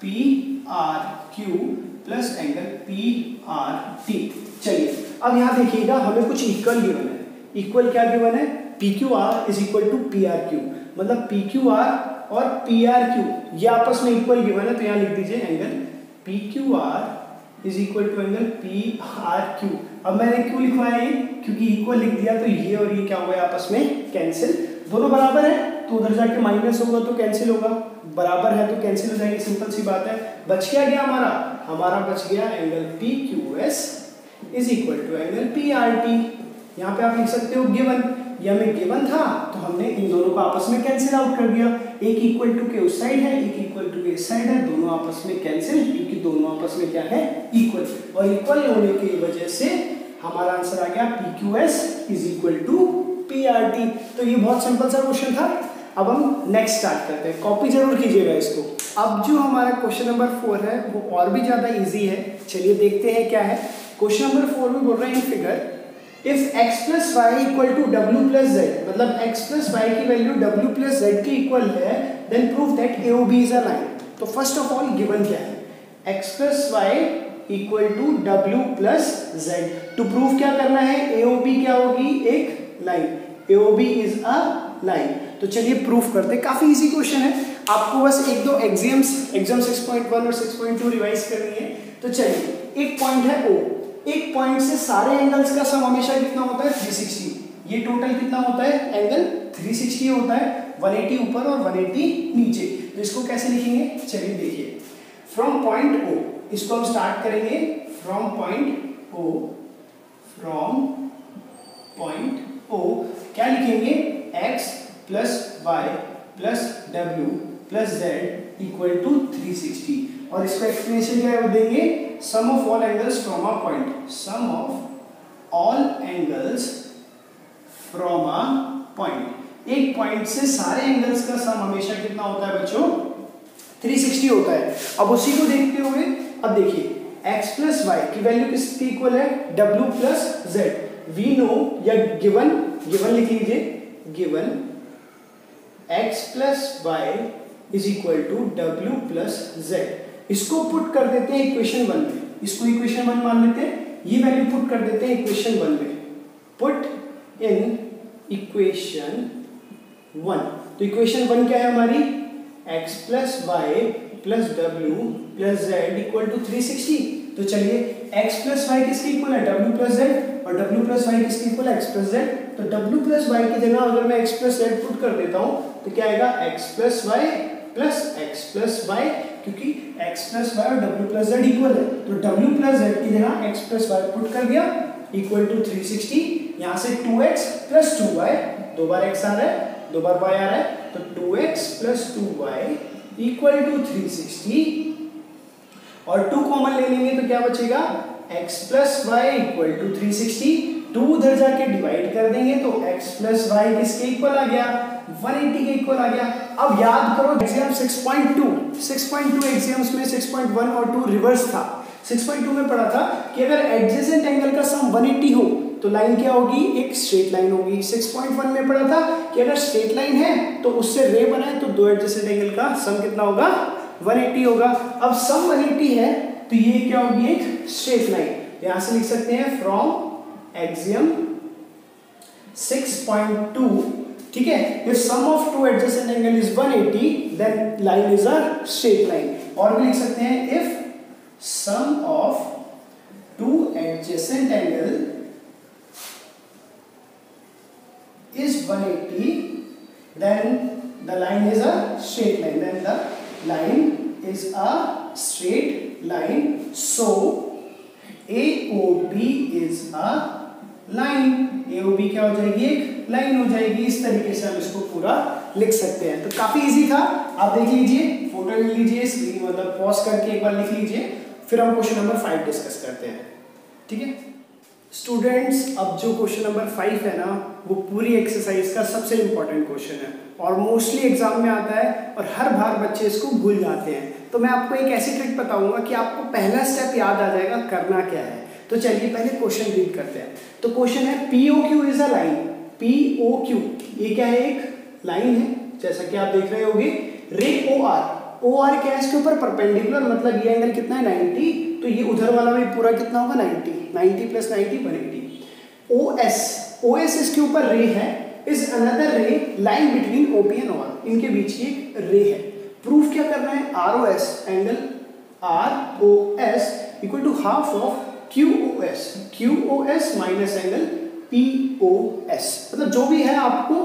PRQ plus angle PRT। चलिए अब यहाँ देखिएगा, हमें कुछ इक्वल गिवन है, इक्वल क्या गिवन है, PQR is equal to PRQ, मतलब PQR और PRQ ये आपस में इक्वल गिवन है, तो यहाँ लिख दीजिए angle PQR is equal to angle PRQ। अब मैंने क्यों लिखवाया ये, क्योंकि इक्वल लिख दिया, तो ये और ये क्या हो गया आपस में कैंसिल, दोनों बराबर है, तो उधर जाके माइनस होगा तो कैंसिल होगा, बराबर है तो कैंसिल हो जाएंगे, सिंपल सी बात है। बच क्या गया हमारा बच गया angle PQS is equal to angle PRT। यहाँ पे आप लिख सकते हो गिवन, या में गिवन था तो हमने इन दोनों को आपस में कैंसिल आउट कर दिया, एक इक्वल टू के उस साइड है, एक इक्वल टू के इस साइड है, दोनों आपस में कैंसिल, क्योंकि दोनों आपस में क्या है इक्वल, और इक्वल होने की वजह से हमारा आंसर आ गया PQS is equal to PRT। तो ये बहुत सिंपल सा क्वेश्चन था। अब हम नेक्स्ट स्टार्ट करते हैं, कॉपी जरूर कीजिएगा इसको। अब जो हमारा क्वेश्चन नंबर 4 है वो और भी ज्यादा इजी है, चलिए देखते हैं क्या है। क्वेश्चन नंबर 4 में बोल रहे हैं in figure if x plus y equal to डब्ल्यू प्लस जेड, मतलब x प्लस वाई की वैल्यू w प्लस जेड के इक्वल है, then prove that AOB is a line. तो फर्स्ट ऑफ ऑल गिवन क्या है, x plus y equal to w plus z, to prove क्या करना है, AOB क्या होगी, एक line, AOB is a line. तो चलिए प्रूफ करते हैं, काफी इजी क्वेश्चन है, आपको बस एक दो एग्जाम 6.1 और 6.2 रिवाइज करनी है। तो चलिए एक पॉइंट है O, एक पॉइंट से सारे एंगल्स का सम हमेशा कितना होता है 360, ये टोटल कितना होता है एंगल 360 होता है, 180 ऊपर और 180 नीचे। तो इसको कैसे लिखेंगे, चलिए देखिए, फ्रॉम पॉइंट O, इसको हम स्टार्ट करेंगे फ्रॉम पॉइंट O, क्या लिखेंगे x plus Y plus W plus Z equal to 360, और इसका एक्सप्लेनेशन क्या देंगे, sum of all angles from a point, sum of all angles from a point, एक पॉइंट से सारे एंगल्स का सम हमेशा कितना होता है बच्चों 360 होता है। अब उसी को देखते हुए अब देखिए x प्लस वाई की वैल्यू किसके इक्वल है, w plus z, we know, या गिवन लिख लीजिए, given x plus y is equal to w plus z, इसको पुट कर देते हैं इक्वेशन 1 में, इसको इक्वेशन 1 मान लेते हैं, ये वैल्यू पुट कर देते हैं इक्वेशन 1 में, पुट इन इक्वेशन 1। तो इक्वेशन 1 क्या है हमारी, x plus Y plus W plus Z equal to 360। तो चलिए x प्लस वाई किसके इक्वल है, w प्लस जेड, और w प्लस वाई किसके इक्वल है, x प्लस जेड। तो w प्लस वाई की जगह अगर मैं x प्लस जेड पुट कर देता हूँ तो क्या आएगा, x प्लस वाई प्लस x प्लस वाई, क्योंकि x प्लस वाई और w प्लस जेड इक्वल है, तो w प्लस जेड की जगह x प्लस वाई पुट कर दिया इक्वल टू 360। यहाँ से 2x प्लस 2y, दो बार x आ रहा है दो बार y आ रहा है, तो 2x plus 2y equal to 360, और 2 कॉमन ले लेंगे तो क्या बचेगा, x plus y equal to 360, 2 उधर जाके डिवाइड कर देंगे तो x प्लस वाई किसके इक्वल आ गया, 180 के इक्वल आ गया। अब याद करो एग्जाम 6.2 एग्जाम्स में 6.1 और 2 रिवर्स था। 6.2 में पढ़ा था कि अगर एडजेसेंट एंगल का सम 180 हो तो लाइन क्या होगी, एक स्ट्रेट लाइन होगी। 6.1 में पढ़ा था कि अगर स्ट्रेट लाइन है तो उससे रे बनाए तो दो एडजेसेंट एंगल का सम कितना होगा, 180 होगा। अब सम 180 है तो ये क्या होगी, एक स्ट्रेट लाइन। यहां से लिख सकते हैं फ्रॉम एक्सियम 6.2, ठीक है, if sum of two adjacent angle is 180 then line is a straight line. और भी लिख सकते हैं if sum of two adjacent angle is 180 then the line is a straight line, then the line is a straight line, so AOB is a line। AOB क्या हो जाएगी, एक लाइन हो जाएगी। इस तरीके से हम इसको पूरा लिख सकते हैं। तो काफी इजी था, आप देख लीजिए, फोटो ले लीजिए, स्क्रीन मतलब पॉज करके एक बार लिख लीजिए, फिर हम क्वेश्चन नंबर 5 डिस्कस करते हैं, ठीक है स्टूडेंट्स। अब जो क्वेश्चन नंबर 5 है ना, वो पूरी एक्सरसाइज का सबसे इंपॉर्टेंट क्वेश्चन है और मोस्टली एग्जाम में आता है और हर बार बच्चे इसको भूल जाते हैं। तो मैं आपको एक ऐसी ट्रिक बताऊंगा कि आपको पहला स्टेप याद आ जाएगा करना क्या है। तो चलिए पहले क्वेश्चन रीड करते हैं। तो क्वेश्चन है POQ is a line. POQ ये क्या है, एक लाइन है, जैसा कि आप देख रहे होंगे। रे OR क्या है, इसके ऊपर परपेंडिकुलर, मतलब ये एंगल कितना है 90, तो ये उधर वाला भी पूरा कितना होगा 90 प्लस 90 180। OS इसके ऊपर रे है, इज अनदर रे line between OP and OR, इनके बीच की एक रे है। प्रूफ क्या करना है, ROS angle ROS equal to half of QOS minus angle POS, मतलब जो भी है आपको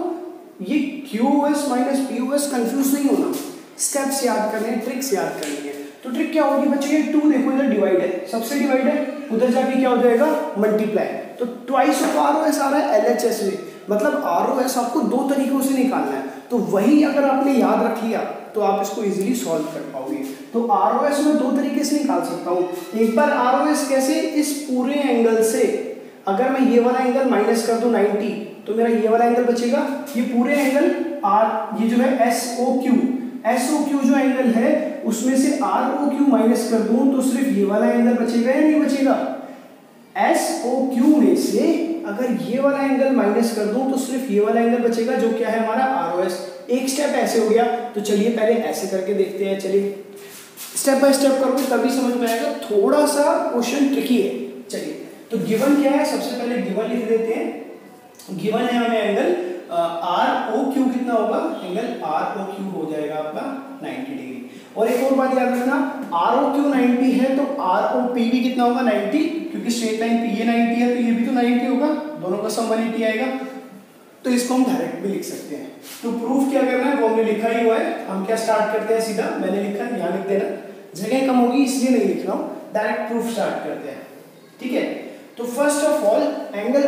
ये QOS माइनस POS कंफ्यूज नहीं होना, स्टेप्स याद करने हैं, ट्रिक्स याद करनी है। तो ट्रिक क्या होगी बच्चों, ये 2 देखो इधर डिवाइड है, सबसे डिवाइड है, उधर जाके क्या हो जाएगा मल्टीप्लाई, तो ट्वाइस ऑफ ROS आ रहा है LHS में, मतलब ROS आपको 2 तरीकों से निकालना है। तो वही अगर आपने याद रख लिया तो आप इसको इजीली सॉल्व कर पाओगे। तो ROS में 2 तरीके से निकाल सकता हूँ। एक बार ROS कैसे, इस पूरे एंगल से अगर मैं ये वाला एंगल माइनस कर दूं 90 तो मेरा ये वाला एंगल बचेगा। ये पूरे एंगल ये जो है SOQ जो एंगल है उसमें से ROQ माइनस कर दूं तो सिर्फ ये वाला एंगल बचेगा या नहीं बचेगा। SOQ में से अगर ये वाला एंगल माइनस कर दूं तो सिर्फ ये वाला एंगल बचेगा जो क्या है हमारा ROS। एक स्टेप ऐसे हो गया, तो चलिए पहले ऐसे करके देखते हैं। चलिए स्टेप बाय स्टेप करोगे तभी समझ में आएगा, थोड़ा सा क्वेश्चन ट्रिकी है। चलिए तो गिवन क्या है, सबसे पहले गिवन लिख देते हैं। गिवन है हमें एंगल ROQ कितना होगा, एंगल ROQ हो जाएगा आपका 90 डिग्री। और एक और बात याद रखना, ROQ 90 है तो ROP भी कितना होगा 90, क्योंकि स्ट्रेट लाइन PA 90 है तो ये भी तो 90 होगा, दोनों का सम 180 आएगा। तो इसको हम डायरेक्ट भी लिख सकते हैं। तो प्रूफ क्या करना है वो हमने लिखा ही हुआ है, हम क्या स्टार्ट करते हैं सीधा, मैंने लिखा है यहाँ लिख देना, जगह कम होगी इसलिए नहीं लिख रहा हूँ, डायरेक्ट प्रूफ स्टार्ट करते हैं, ठीक है। तो first of all angle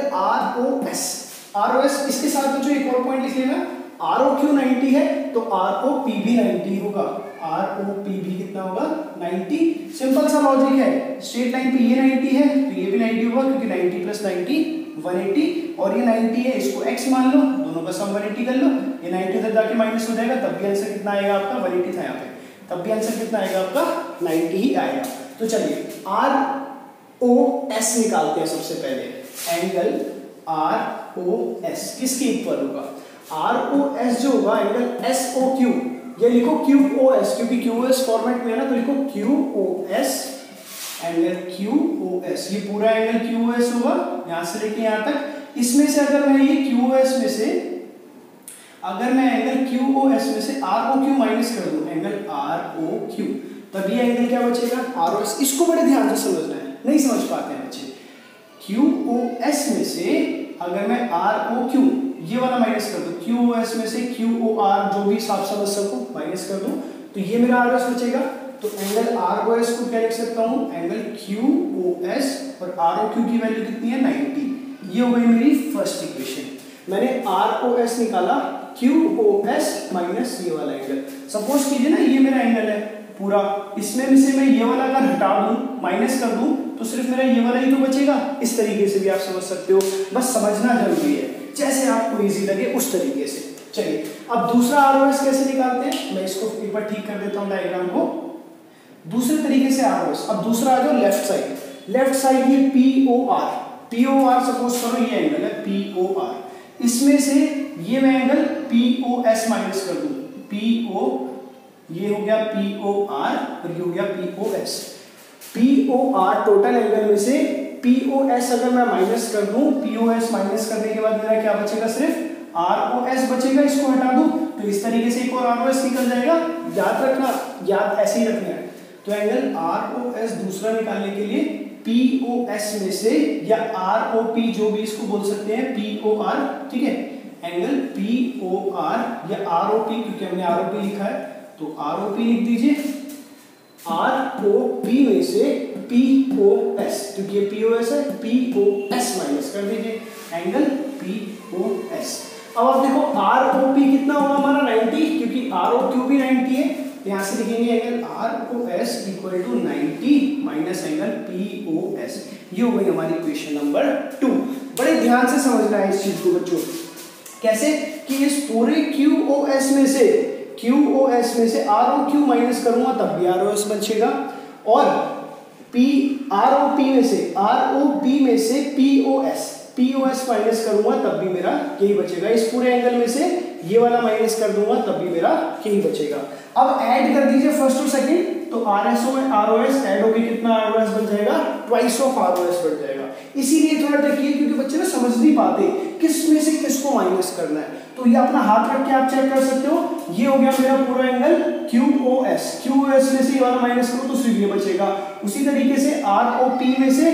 ROS इसके साथ जो एक और पॉइंट लिख लेना, ROQ 90 है तो ROP भी 90 होगा, ROP भी कितना होगा 90। सिंपल सा लॉजिक है, स्ट्रेट लाइन पे ये 90 है तो ये भी 90 होगा, क्योंकि 90 प्लस 90 180, और ये 90 है इसको x मान लो, दोनों का सम 180 कर लो, ये 90 उधर जाके माइनस हो जाएगा, तब भी आंसर कितना आएगा आपका 180 था यहाँ पे, तब भी आंसर कितना आएगा आपका 90 ही आएगा। तो चलिए ROS निकालते हैं सबसे पहले। एंगल ROS किसके इक्वल होगा, ROS जो होगा एंगल SOQ, ये लिखो QOS, क्योंकि QOS फॉर्मेट में है ना, तो लिखो QOS एंगल QOS, ये पूरा एंगल QOS होगा यहां से लेके यहां तक। इसमें से अगर मैं ये QOS में से अगर मैं एंगल QOS में से ROQ माइनस कर दूं, एंगल ROQ, तब ये एंगल क्या बचेगा ROS। इसको बड़े ध्यान से समझना है, नहीं समझ पाते हैं बच्चे। QOS में से अगर मैं ROQ ये वाला माइनस कर दूं, QOS में से QOR जो भी हिसाब समझ सकूं माइनस कर दूं, तो ये मेरा ROS बचेगा। तो एंगल ROS को क्या लिख सकता हूं, एंगल QOS, और ROQ की वैल्यू कितनी है 90। ये हो गई मेरी फर्स्ट इक्वेशन। मैंने ROS निकाला, QOS माइनस ये वाला एंगल। सपोज कीजिए ना ये मेरा एंगल है पूरा, इसमें में से मैं ये वाला अगर हटा दूं, माइनस कर दूं, तो सिर्फ मेरा ये वाला ही तो बचेगा। इस तरीके से भी आप समझ सकते हो, बस समझना जरूरी है, जैसे आपको इजी लगे उस तरीके से। चलिए अब दूसरा ROS कैसे निकालते हैं, मैं इसको एक बार ठीक कर देता हूं डायग्राम को। दूसरे तरीके से ROS, अब दूसरा आ जाओ लेफ्ट साइड। लेफ्ट साइड ये POR सपोज करो ये एंगल है POR, इसमें से ये मैं एंगल POS माइनस कर दूं, ये हो गया POR और ये हो गया POS। POR टोटल एंगल में से POS अगर मैं माइनस कर दूं, POS माइनस करने के बाद मेरा क्या बचेगा, सिर्फ ROS बचेगा। इसको हटा दूं तो इस तरीके से एक और ROS निकल जाएगा। याद रखना, याद ऐसे ही रखना है। तो एंगल ROS दूसरा निकालने के लिए POS में से, या ROP जो भी इसको बोल सकते हैं, POR, ठीक है, एंगल POR या ROP, क्योंकि हमने ROP लिखा है तो ROP लिख दीजिए। ROP में से POS, क्योंकि ये POS है, POS माइनस कर दीजिए, एंगल POS। अब आप देखो ROP कितना होगा हमारा 90, क्योंकि ROQ भी 90 है, यहां से लिखेंगे angle ROS equal to 90 minus angle POS। ये हो गई हमारी क्वेश्चन नंबर 2। बड़े ध्यान से समझना है इस चीज को बच्चों। कैसे कि इस पूरे QOS में से ROQ माइनस करूंगा तब भी ROS बचेगा, और ROP में से POS माइनस करूंगा तब भी मेरा यही बचेगा। इस पूरे एंगल में से ये वाला माइनस कर दूंगा तब भी मेरा यही बचेगा। अब ऐड कर दीजिए फर्स्ट और सेकंड, तो RSO में ROS ऐड होके कितना ROS बन जाएगा, ट्वाइस ऑफ ROS बन जाएगा। इसीलिए थोड़ा ट्रिकी है, क्योंकि बच्चे ना समझ नहीं पाते किस में से किसको माइनस करना है। तो ये अपना हाथ रख के आप चेक कर सकते हो। ये हो गया मेरा पूरा एंगल QOS में से ये वाला माइनस करो तो सिर्फ ये बचेगा। उसी तरीके से ROP में से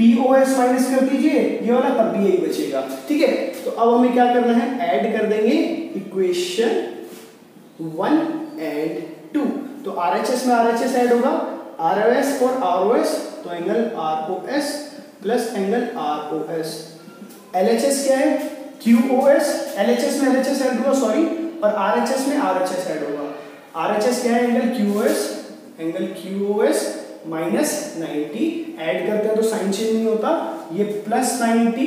POS माइनस कर दीजिए, ये वाला तब भी यही बचेगा, ठीक है। तो अब हमें क्या करना है, ऐड कर देंगे इक्वेशन 1 एंड 2। तो RHS में RHS ऐड होगा, ROS और ROS, तो angle ROS plus angle ROS। LHS क्या है, QOS, LHS में LHS ऐड होगा, सॉरी, और RHS में RHS ऐड होगा। RHS क्या है, एंगल QOS माइनस 90, ऐड करते हैं तो साइन चेंज नहीं होता, ये प्लस 90,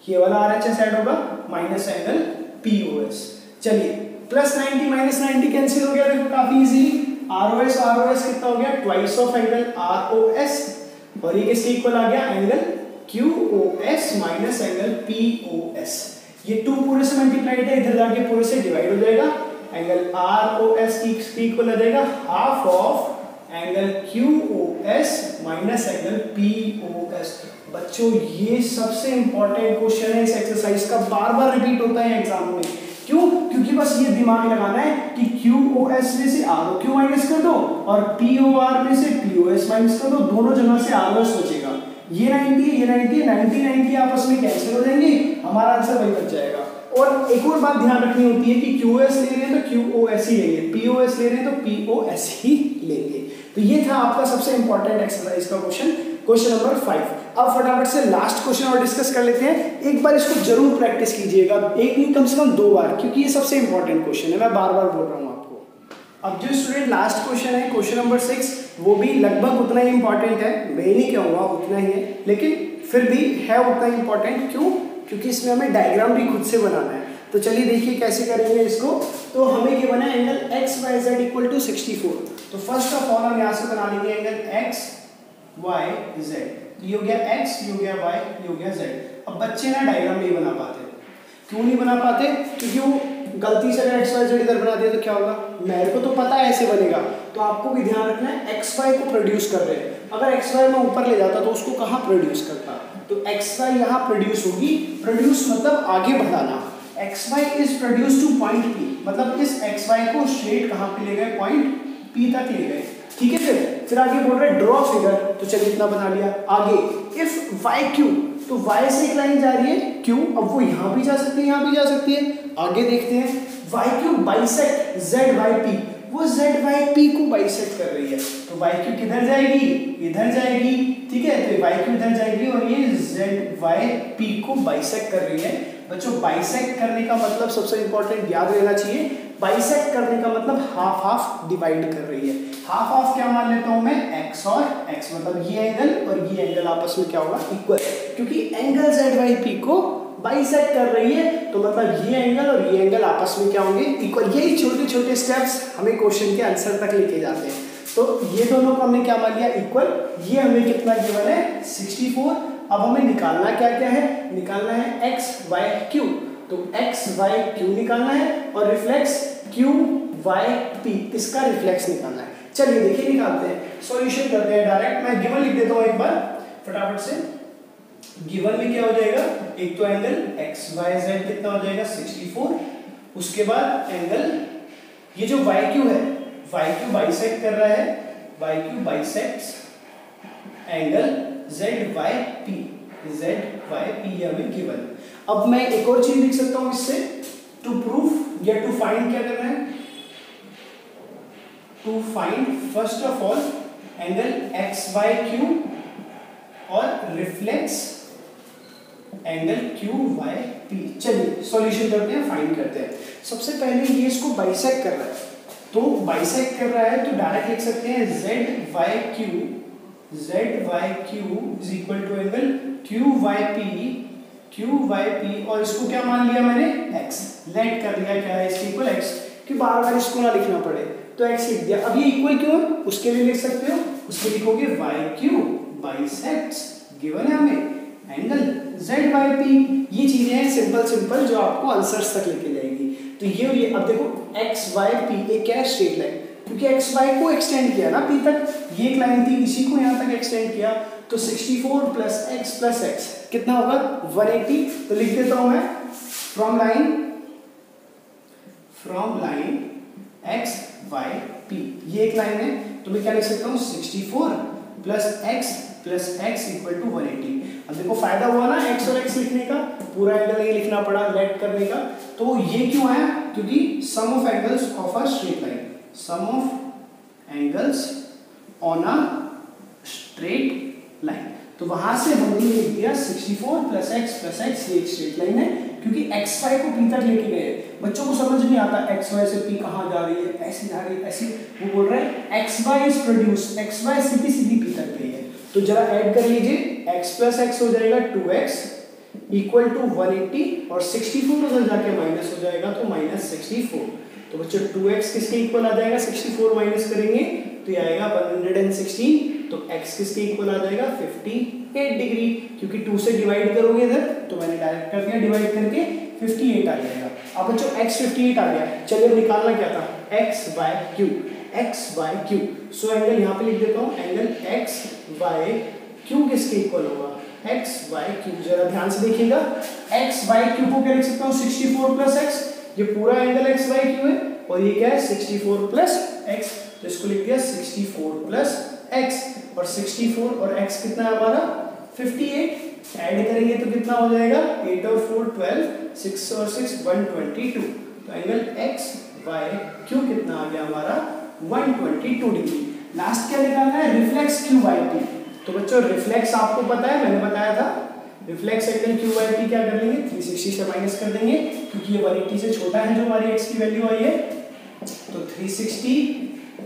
ये वाला RHS ऐड होगा, माइनस एंगल POS। चलिए प्लस 90 माइनस 90 कैंसिल हो गया, देखो काफी इजीली। ROS कितना हो गया, ट्वाइस ऑफ एंगल ROS, और ये किसके इक्वल आ गया, angle QOS minus angle POS। ये 2 पूरे से मल्टीप्लाइड है, इधर जाके पूरे से डिवाइड हो जाएगा, एंगल ROS की इक्वल आ जाएगा half of angle QOS minus angle POS। बच्चों ये सबसे इंपॉर्टेंट क्वेश्चन है इस एक्सरसाइज का, बार बार रिपीट होता है एग्जाम में। क्यों, क्योंकि बस ये दिमाग लगाना है कि QOS में से ROQ माइनस कर दो और POR में से POS माइनस कर दो, दोनों जगह से ROS बचेगा। ये 90 ये 90 आपस में कैंसिल हो जाएंगे, हमारा आंसर वही बच जाएगा। और एक और बात ध्यान रखनी होती है कि QOS ले रहे हैं तो QOS ही लेंगे, POS ले रहे हैं तो POS ही लेंगे। तो ये था आपका सबसे इंपॉर्टेंट एक्सरसाइज का क्वेश्चन नंबर 5। अब फटाफट से लास्ट क्वेश्चन और डिस्कस कर लेते हैं। एक बार इसको जरूर प्रैक्टिस कीजिएगा, एक नहीं कम से कम 2 बार, क्योंकि ये सबसे इंपॉर्टेंट क्वेश्चन है, मैं बार बार बोल रहा हूँ आपको। अब जो स्टूडेंट लास्ट क्वेश्चन है क्वेश्चन नंबर 6, वो भी लगभग उतना ही इंपॉर्टेंट है, मैं नहीं कहूँगा उतना ही है, लेकिन फिर भी है उतना ही इंपॉर्टेंट। क्यों, क्योंकि इसमें हमें डायग्राम भी खुद से बनाना है। तो चलिए देखिए कैसे करेंगे इसको। तो हमें ये बना एंगल XYZ इक्वल टू 64। तो फर्स्ट ऑफ ऑल हम यहाँ से बना लेंगे एंगल XYZ। ये हो गया X, ये हो गया Y, ये हो गया Z। अब बच्चे ना डायग्राम नहीं बना पाते। क्यों नहीं बना पाते, क्योंकि वो गलती से अगर XYZ इधर बना दिया तो क्या होगा, मेरे को तो पता है ऐसे बनेगा, तो आपको भी ध्यान रखना है XY को प्रोड्यूस कर रहे हैं, अगर एक्स वाई मैं ऊपर ले जाता तो उसको कहाँ प्रोड्यूस करता, तो एक्स वाई यहाँ प्रोड्यूस होगी, प्रोड्यूस मतलब आगे बढ़ाना, X Y is produce to point P, मतलब इस एक्स वाई को स्ट्रेट कहाँ पे ले गए, पॉइंट पी तक ले गए, ठीक है। फिर आगे बोल रहे हैं ड्रॉ फिगर, तो चलिए इतना बना लिया। आगे इफ वाई क्यू, तो वाई से एक लाइन जा रही है क्यू, अब वो यहाँ भी जा सकती है यहाँ भी जा सकती है। आगे देखते हैं Y Q bisect Z Y P, वो जेड वाई पी को बाइसेक्ट कर रही है, तो वाई क्यू किधर जाएगी, इधर जाएगी, ठीक है। तो वाई क्यू इधर जाएगी और ये जेड वाई पी को बाइसेक्ट कर रही है। बच्चों बाइसेक्ट करने का मतलब सबसे इंपॉर्टेंट याद रहना चाहिए, बाइसेक्ट करने का मतलब हाफ हाफ डिवाइड कर रही है। हाफ हाफ क्या मान लेता हूं मैं, एक्स और एक्स, मतलब ये एंगल और ये एंगल आपस में क्या होगा, इक्वल, क्योंकि एंगल जेड वाई पी को बाइसेक्ट कर रही है, तो मतलब ये एंगल और ये एंगल आपस में क्या होंगे, इक्वल। यही छोटे छोटे स्टेप्स हमें क्वेश्चन के आंसर तक लेके जाते हैं। तो ये दोनों को हमने क्या मान लिया, इक्वल। ये हमें कितना गिवन है, 64। अब हमें निकालना क्या क्या है, निकालना है एक्स वाई क्यू, तो एक्स वाई क्यू निकालना है और रिफ्लेक्स क्यू वाई पी, इसका रिफ्लेक्स निकालना है। चलिए देखिए निकालते हैं, सॉल्यूशन करते हैं डायरेक्ट। मैं गिवन लिख देता हूं एक बार फटाफट से। गिवन में क्या हो जाएगा, एक तो एंगल एक्स वाई जेड कितना हो जाएगा 64, उसके बाद एंगल ये जो वाई क्यू है, वाई क्यू बाइसेक्ट कर रहा है, Y Q bisects angle Z Y P, Z Y P हमें गिवन। अब मैं एक और चीज लिख सकता हूं इससे, टू प्रूफ या टू फाइंड क्या करना है, to find first of all angle X Y Q और reflex angle Q Y P. चलिए सॉल्यूशन करते हैं, फाइंड करते हैं। सबसे पहले ये इसको बाइसेक्ट कर रहा है, तो बाइसेक्ट कर रहा है तो डायरेक्ट लिख सकते हैं Z Y Q, Z Y Q is equal to angle Q Y P, Q Y P, और इसको क्या मान लिया मैंने, एक्स, लेट कर लिया क्या है इसके इक्वल एक्स, कि बार बार इसको ना लिखना पड़े, तो एक्स लिख दिया। अब ये इक्वल क्यों है, उसके लिए लिख सकते हो, उसके लिखोगे वाई क्यू बाइसेक्ट्स, गिवन है हमें एंगल जेड वाई पी। ये चीजें हैं सिंपल सिंपल जो आपको आंसर्स तक लेके जाएगी। तो ये अब देखो एक्स वाई पी एक क्या है, स्ट्रेट लाइन, क्योंकि एक्स वाई को एक्सटेंड किया ना पी तक, ये एक लाइन थी, इसी को यहाँ तक एक्सटेंड किया, तो 64 प्लस एक्स कितना होगा 180। तो लिख देता हूं मैं from line X Y P, ये एक लाइन है, तो मैं क्या लिख सकता हूँ 64 प्लस एक्स इक्वल टू 180। अब देखो फायदा हुआ ना एक्स और एक्स लिखने का, पूरा एंगल नहीं लिखना पड़ा लेट करने का। तो ये क्यों है, क्योंकि sum of angles of a straight line, sum of angles on a straight line, तो वहां से हमने लिख दिया 64 प्लस एक्स, ये एक स्ट्रेट लाइन है, क्योंकि एक्स वाई को पी तक लेके गए। बच्चों को समझ नहीं आता एक्स वाई से पी कहाँ जा रही है, ऐसे जा रही है, ऐसे, वो बोल रहे हैं X Y is produce, X Y सीधी पी तक गई है। तो जरा ऐड कर लीजिए, एक्स प्लस एक्स हो जाएगा 2x इक्वल टू 180, और 64 उधर जाके माइनस हो जाएगा, तो माइनस 64। तो बच्चों 2x किसके इक्वल आ जाएगा, 64 माइनस करेंगे तो ये आएगा 116, तो x किसके इक्वल आ जाएगा 58 डिग्री, क्योंकि 2 से डिवाइड करोगे इधर, तो मैंने डायरेक्ट कर दिया, डिवाइड करके 58 आ जाएगा। अब बच्चों x 58 आ गया, चलिए निकालना क्या था, x by Q. So angle यहाँ पे लिख देता हूँ, एंगल x बाय क्यू किसके इक्वल होगा, x बाय क्यू। जरा ध्यान से देखिएगा, x बाय क्यू को क्या लिख सकता हूँ 64 प्लस एक्स, ये पूरा एंगल x बाय क्यू है, और ये क्या है 64 प्लस एक्स, तो इसको लिख दिया 64 प्लस एक्स, और 64 और x कितना है हमारा 58, ऐड करेंगे तो कितना हो जाएगा 8 और 4 12, 6 और 6 122। तो एंगल x बाय क्यू कितना आ गया हमारा 122 डिग्री। लास्ट क्या निकालना है, रिफ्लेक्स क्यू बाय पी। तो बच्चों रिफ्लेक्स आपको पता है, मैंने बताया था, reflex angle Q by P क्या कर लेंगे 360 से माइनस कर देंगे, क्योंकि ये 180 से छोटा है जो हमारी x की वैल्यू आई है, तो 360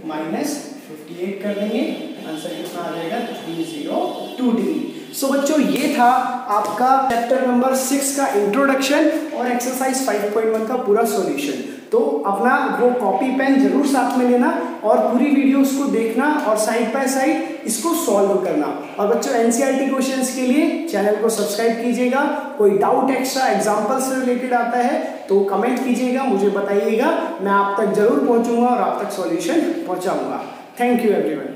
माइनस 58 कर देंगे, आंसर कितना आ जाएगा 302 डिग्री। सो बच्चों ये था आपका चैप्टर नंबर 6 का इंट्रोडक्शन और एक्सरसाइज 5.1 का पूरा सॉल्यूशन। तो अपना वो कॉपी पेन जरूर साथ में लेना और पूरी वीडियोस को देखना और साइड बाय साइड इसको सॉल्व करना। और बच्चों एनसीईआरटी क्वेश्चंस के लिए चैनल को सब्सक्राइब कीजिएगा। कोई डाउट एक्स्ट्रा एग्जाम्पल से रिलेटेड आता है तो कमेंट कीजिएगा, मुझे बताइएगा, मैं आप तक जरूर पहुंचूंगा और आप तक सॉल्यूशन पहुंचाऊंगा। Thank you everyone.